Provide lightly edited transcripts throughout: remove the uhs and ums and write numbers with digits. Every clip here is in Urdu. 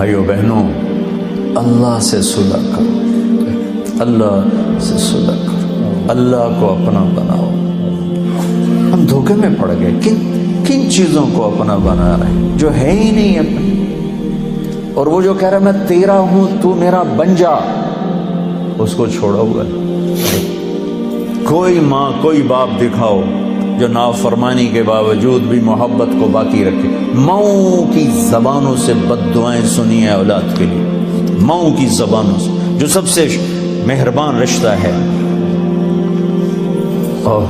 بھائیو بہنوں، اللہ سے صلح کرو، اللہ سے صلح کرو، اللہ کو اپنا بناؤ۔ ہم دھوکے میں پڑ گئے، کن چیزوں کو اپنا بنا رہے ہیں جو ہے ہی نہیں اپنے، اور وہ جو کہہ رہا میں تیرا ہوں تو میرا بن جا، اس کو چھوڑا ہوا ہے۔ کوئی ماں کوئی باپ دکھاؤ جو نافرمانی کے باوجود بھی محبت کو باقی رکھے۔ ماؤں کی زبانوں سے بد دعائیں سنی ہیں اولاد کے لیے، ماؤں کی زبانوں سے، جو سب سے مہربان رشتہ ہے، اور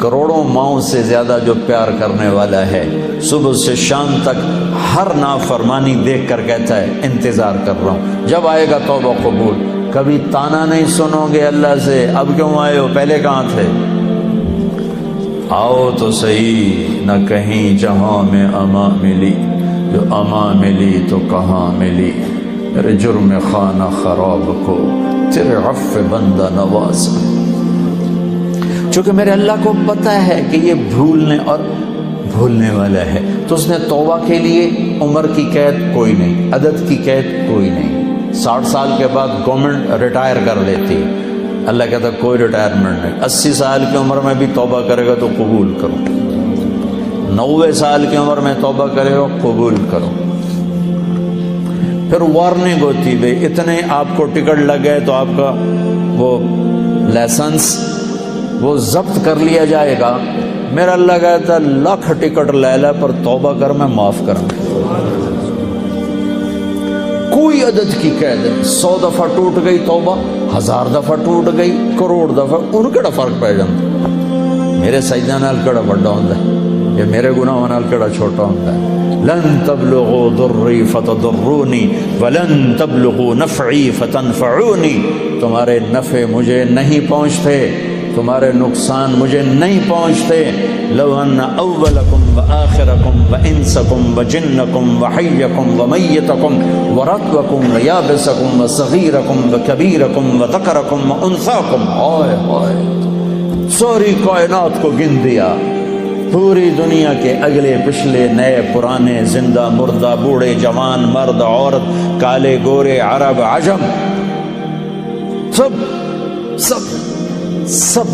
کروڑوں ماؤں سے زیادہ جو پیار کرنے والا ہے، صبح سے شام تک ہر نافرمانی دیکھ کر کہتا ہے انتظار کر رہا ہوں جب آئے گا توبہ قبول۔ کبھی تانا نہیں سنو گے اللہ سے، اب کیوں آئے ہو، پہلے کہاں تھے؟ آؤ تو صحیح، نہ کہیں جہاں میں اما ملی، جو اما ملی تو کہاں ملی، میرے جرم خانہ خراب کو تیرے عفو بندہ نواز۔ چونکہ میرے اللہ کو پتہ ہے کہ یہ بھولنے والا ہے، تو اس نے توبہ کے لیے عمر کی قید کوئی نہیں، عدد کی قید کوئی نہیں۔ 60 سال کے بعد گورنمنٹ ریٹائر کر لیتی، اللہ کہتا کوئی ریٹائرمنٹ نہیں، 80 سال کی عمر میں بھی توبہ کرے گا تو قبول کرو، 90 سال کی عمر میں توبہ کرے گا قبول کرو۔ پھر وارننگ ہوتی، بھئی اتنے آپ کو ٹکٹ لگ گئے تو آپ کا وہ لائسنس وہ ضبط کر لیا جائے گا۔ میرا اللہ کہتا ہے 1,00,000 ٹکٹ لے لے پر توبہ کر، میں معاف کروں۔ کوئی عدد کی قید نہیں، 100 دفعہ ٹوٹ گئی توبہ، 1000 دفعہ ٹوٹ گئی، کروڑ دفعہ، ان کیڑا فرق پہ جاتا؟ میرے سجدہ نال کیڑا بڑا ہوندا ہے، یا میرے گناہ نال کیڑا چھوٹا ہوندا ہے؟ لن تبلغوا ضری فتضرونی ولن تبلغوا نفعی فتنفعونی، تمہارے نفع مجھے نہیں پہنچتے، تمہارے نقصان مجھے نہیں پہنچتے۔ لو ان اولکم وآخرکم وانسکم وجنکم وحیکم ومیتکم ورطبکم ویابسکم وصغیرکم وکبیرکم وذکرکم وانثاکم، ہائے ہائے، ساری کائنات کو گن دیا، پوری دنیا کے اگلے پچھلے نئے پرانے، زندہ مردہ، بوڑھے جوان، مرد عورت، کالے گورے، عرب عجم، سب سب سب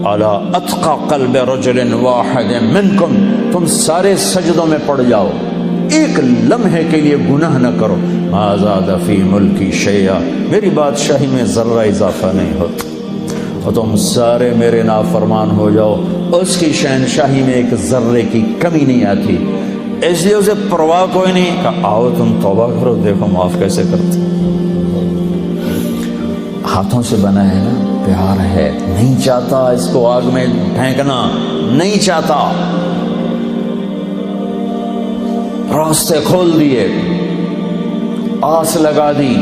علی اتقى قلب رجل واحد منکم، تم سارے سجدوں میں پڑ جاؤ، ایک لمحے کے لیے گناہ نہ کرو۔ ما زاد فی ملکی شیئا، میری بادشاہی میں ذرہ اضافہ نہیں ہوتا، اور تم سارے میرے نافرمان ہو جاؤ، اس کی شہنشاہی میں ایک ذرے کی کمی نہیں آتی، اس لیے اسے پرواہ کوئی نہیں کہ آؤ تم توبہ کرو، دیکھو معاف کیسے کرتے۔ ہاتھوں سے بنا ہے نا، پیار ہے، نہیں چاہتا اس کو آگ میں پھینکنا، نہیں چاہتا، راستے کھول دیے، آس لگا دی،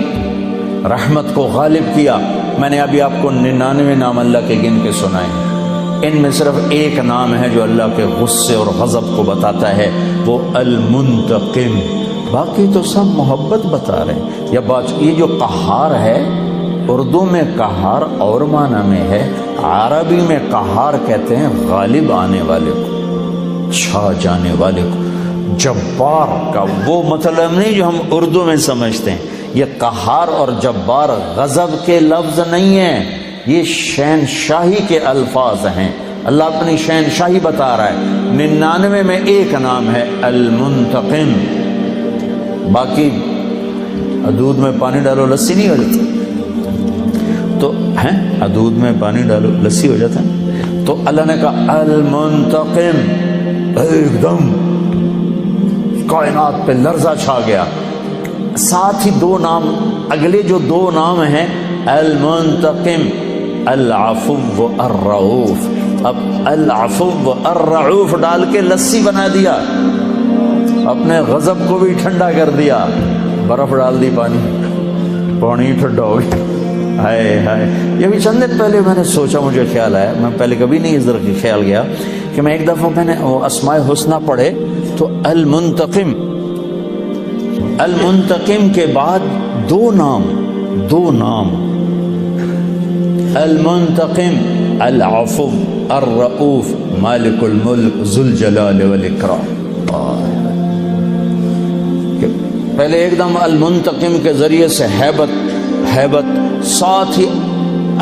رحمت کو غالب کیا۔ میں نے ابھی آپ کو 99 نام اللہ کے گن کے سنائے، ان میں صرف ایک نام ہے جو اللہ کے غصے اور غضب کو بتاتا ہے، وہ المنتقم، باقی تو سب محبت بتا رہے ہیں۔ یہ جو قہار ہے، اردو میں قہار اور معنی میں ہے، عربی میں قہار کہتے ہیں غالب آنے والے کو، چھا جانے والے کو۔ جبار کا وہ مطلب نہیں جو ہم اردو میں سمجھتے ہیں، یہ قہار اور جبار غضب کے لفظ نہیں ہیں، یہ شہنشاہی کے الفاظ ہیں، اللہ اپنی شہنشاہی بتا رہا ہے۔ 99 میں ایک نام ہے المنتقم، باقی دودھ میں پانی ڈالو لسی نہیں ہو جاتی، تو ہے دودھ میں پانی ڈالو لسی ہو جاتا ہے، تو اللہ نے کہا المنتقم، ایک دم کائنات پہ لرزہ چھا گیا۔ ساتھ ہی دو نام، اگلے جو دو نام ہیں، المنتقم، العفو الرؤوف، اب العفو الرؤوف ڈال کے لسی بنا دیا، اپنے غضب کو بھی ٹھنڈا کر دیا، برف ڈال دی، پانی ٹھنڈا ہو گیا۔ ہائے ہائے، یہ بھی چند دن پہلے میں نے سوچا، مجھے خیال آیا، میں پہلے کبھی نہیں اس طرح کی خیال گیا، کہ میں ایک دفعہ میں نے وہ اسماء الحسنی پڑھے تو المنتقم، المنتقم کے بعد دو نام، المنتقم، العفو الرؤوف، مالک الملک، ذو الجلال والاکرام۔ پہلے ایک دم المنتقم کے ذریعے سے حیبت، ساتھ ہی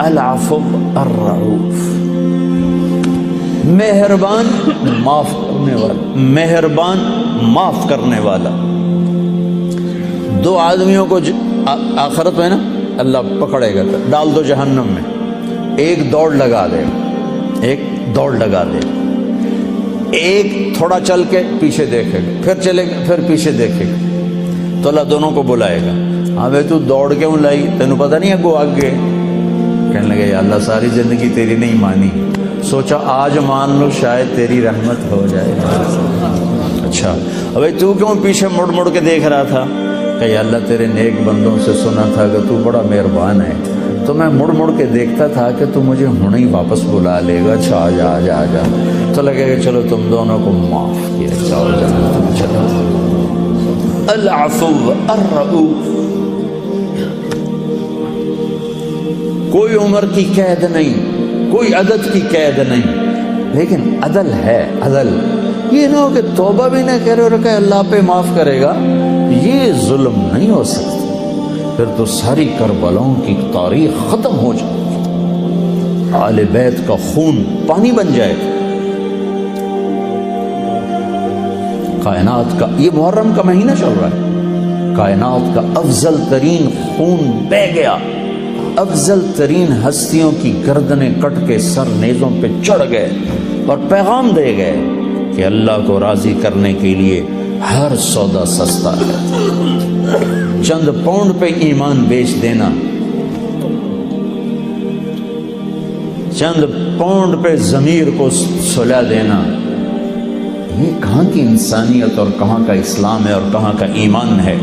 العفو الرؤوف، مہربان معاف کرنے والا، مہربان معاف کرنے والا۔ دو آدمیوں کو آخرت میں نا اللہ پکڑے گا، ڈال دو جہنم میں، ایک دوڑ لگا دے، ایک تھوڑا چل کے پیچھے دیکھے گا، پھر چلے گا، پھر پیچھے دیکھے گا، تو اللہ دونوں کو بلائے گا، ہاں بھائی تو دوڑ کیوں لائی، تینوں پتہ نہیں اگو آگے؟ کہنے لگے یا اللہ ساری زندگی تیری نہیں مانی، سوچا آج مان لو شاید تیری رحمت ہو جائے۔ اچھا ابھی تو کیوں پیچھے مڑ مڑ کے دیکھ رہا تھا؟ کہ یا اللہ تیرے نیک بندوں سے سنا تھا کہ تو بڑا مہربان ہے، تو میں مڑ مڑ کے دیکھتا تھا کہ تو مجھے ہوں ہی واپس بلا لے گا، اچھا آ جا آ جا آ جا، تو لگے گا چلو تم دونوں کو معاف کیا، جاؤ جاؤ چلو۔ العفو الرؤوف، کوئی عمر کی قید نہیں، کوئی عدد کی قید نہیں، لیکن عدل ہے، عدل یہ نہ ہو کہ توبہ بھی نہ کرے اور کہ اللہ پہ معاف کرے گا، یہ ظلم نہیں ہو سکتا، پھر تو ساری کربلاؤں کی تاریخ ختم ہو جائے گی، آل بیت کا خون پانی بن جائے گا۔ کائنات کا یہ محرم کا مہینہ چل رہا ہے، کائنات کا افضل ترین خون بہہ گیا، افضل ترین ہستیوں کی گردنیں کٹ کے سر نیزوں پہ چڑھ گئے اور پیغام دے گئے کہ اللہ کو راضی کرنے کے لیے ہر سودا سستا ہے، چند پاؤنڈ پہ ایمان بیچ دینا، چند پاؤنڈ پہ ضمیر کو سلا دینا، یہ کہاں کی انسانیت اور کہاں کا اسلام ہے اور کہاں کا ایمان ہے؟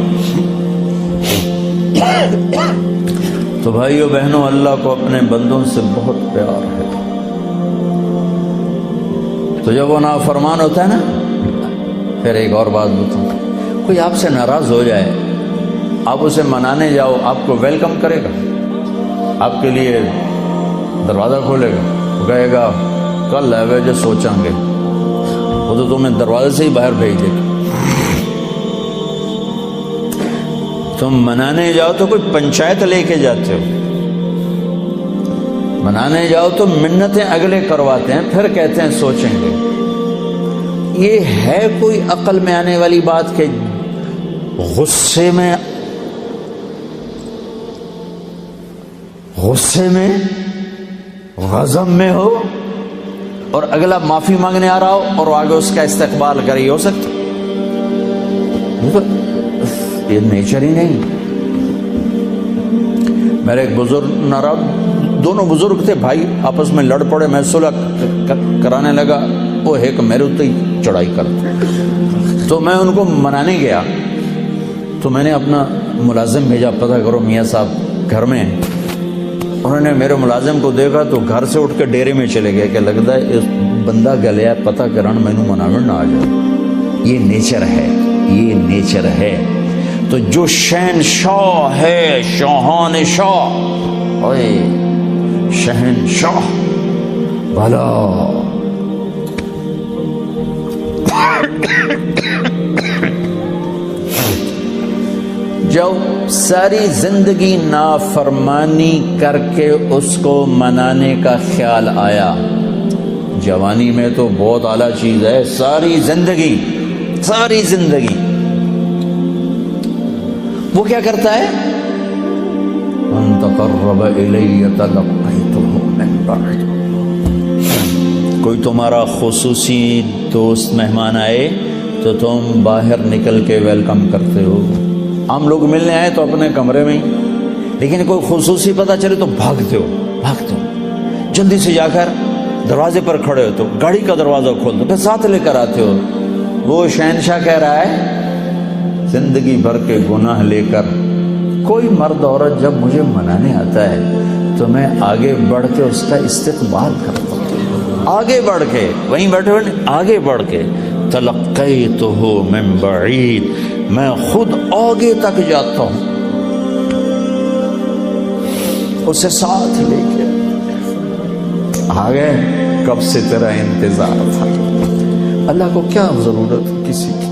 تو بھائیو بہنوں، اللہ کو اپنے بندوں سے بہت پیار ہے، تو جب وہ نافرمان ہوتا ہے نا، پھر ایک اور بات بتاؤں، کوئی آپ سے ناراض ہو جائے، آپ اسے منانے جاؤ، آپ کو ویلکم کرے گا، آپ کے لیے دروازہ کھولے گا، وہ کہے گا کل ہے جو سوچیں گے، وہ تو تمہیں دروازے سے ہی باہر بھیج دے گا۔ تم منانے جاؤ تو کوئی پنچایت لے کے جاتے ہو، منانے جاؤ تو منتیں اگلے کرواتے ہیں، پھر کہتے ہیں سوچیں گے۔ یہ ہے کوئی عقل میں آنے والی بات کہ غصے میں غضب میں ہو اور اگلا معافی مانگنے آ رہا ہو اور وہ آگے اس کا استقبال کرے؟ ہو سکتا؟ یہ نیچر ہی نہیں۔ میرے ایک بزرگ ناراب، دونوں بزرگ تھے بھائی، آپس میں لڑ پڑے، میں صلح کرانے لگا، وہ ایک میرے اتنے ہی چڑھائی کر، تو میں ان کو منانے گیا، تو میں نے اپنا ملازم بھیجا، پتہ کرو میاں صاحب گھر میں ہیں۔ انہوں نے میرے ملازم کو دیکھا تو گھر سے اٹھ کے ڈیرے میں چلے گئے کہ لگتا ہے اس بندہ گلیا، پتہ کرن مینوں مناون نہ آ جائے۔ یہ نیچر ہے، یہ نیچر ہے۔ تو جو شہنشاہ ہے، شاہان شاہ، اوئے شہنشاہ بھلا جو ساری زندگی نافرمانی کر کے اس کو منانے کا خیال آیا، جوانی میں تو بہت اعلیٰ چیز ہے، ساری زندگی وہ کیا کرتا ہے؟ ان تقرب الی تلقیتہ من بعد، کوئی تمہارا خصوصی دوست مہمان آئے تو تم باہر نکل کے ویلکم کرتے ہو۔ عام لوگ ملنے آئے تو اپنے کمرے میں ہی، لیکن کوئی خصوصی پتہ چلے تو بھاگتے ہو، جلدی سے جا کر دروازے پر کھڑے ہو تو گاڑی کا دروازہ کھول دو، پھر ساتھ لے کر آتے ہو۔ وہ شہنشاہ کہہ رہا ہے زندگی بھر کے گناہ لے کر کوئی مرد عورت جب مجھے منانے آتا ہے تو میں آگے بڑھ کے اس کا استقبال کرتا ہوں، آگے بڑھ کے، وہیں بیٹھے ہوئے آگے بڑھ کے، تلقیتہ من بعید، میں خود آگے تک جاتا ہوں، اسے ساتھ لے کے آگے۔ کب سے تیرا انتظار تھا، اللہ کو کیا ضرورت کسی کی؟